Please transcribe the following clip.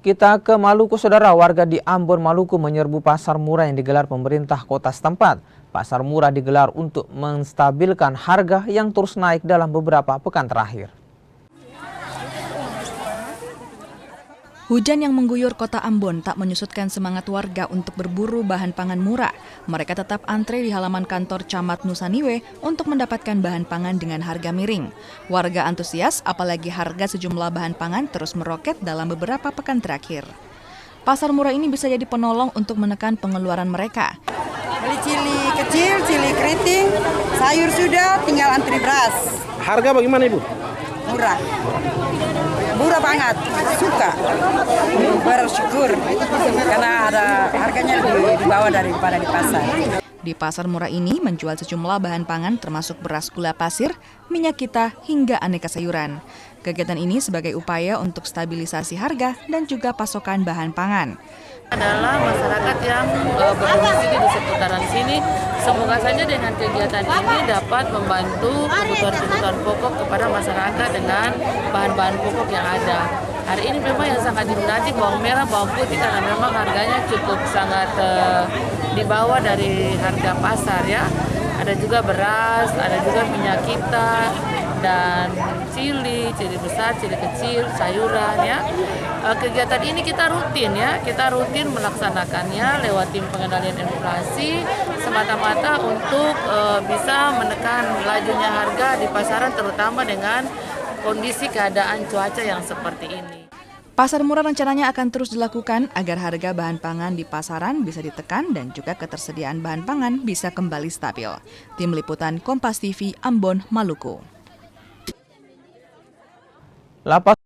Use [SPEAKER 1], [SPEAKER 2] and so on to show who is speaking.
[SPEAKER 1] Kita ke Maluku, saudara. Warga di Ambon, Maluku menyerbu pasar murah yang digelar pemerintah kota setempat. Pasar murah digelar untuk menstabilkan harga yang terus naik dalam beberapa pekan terakhir.
[SPEAKER 2] Hujan yang mengguyur kota Ambon tak menyusutkan semangat warga untuk berburu bahan pangan murah. Mereka tetap antre di halaman kantor Camat Nusa Niue untuk mendapatkan bahan pangan dengan harga miring. Warga antusias apalagi harga sejumlah bahan pangan terus meroket dalam beberapa pekan terakhir. Pasar murah ini bisa jadi penolong untuk menekan pengeluaran mereka.
[SPEAKER 3] Beli cili kecil, cili keriting, sayur sudah, tinggal antri beras.
[SPEAKER 4] Harga bagaimana, Ibu?
[SPEAKER 3] Murah banget, suka, bersyukur karena ada harganya lebih di bawah daripada di pasar.
[SPEAKER 2] Di pasar murah ini menjual sejumlah bahan pangan termasuk beras gula pasir, minyak kita, hingga aneka sayuran. Kegiatan ini sebagai upaya untuk stabilisasi harga dan juga pasokan bahan pangan.
[SPEAKER 5] Adalah masyarakat yang berdomisili di seputaran sini, semoga saja dengan kegiatan ini dapat membantu kebutuhan-kebutuhan pokok kepada masyarakat dengan bahan-bahan pokok yang ada. Hari ini memang yang sangat diminati bawang merah, bawang putih karena memang harganya cukup sangat di bawah dari harga pasar ya. Ada juga beras, ada juga minyak kita, dan cili besar, cili kecil, sayuran ya. Kegiatan ini kita rutin melaksanakannya lewat tim pengendalian inflasi semata-mata untuk bisa menekan lajunya harga di pasaran terutama dengan kondisi keadaan cuaca yang seperti ini.
[SPEAKER 2] Pasar murah rencananya akan terus dilakukan agar harga bahan pangan di pasaran bisa ditekan dan juga ketersediaan bahan pangan bisa kembali stabil. Tim Liputan Kompas TV, Ambon, Maluku.
[SPEAKER 1] Lapas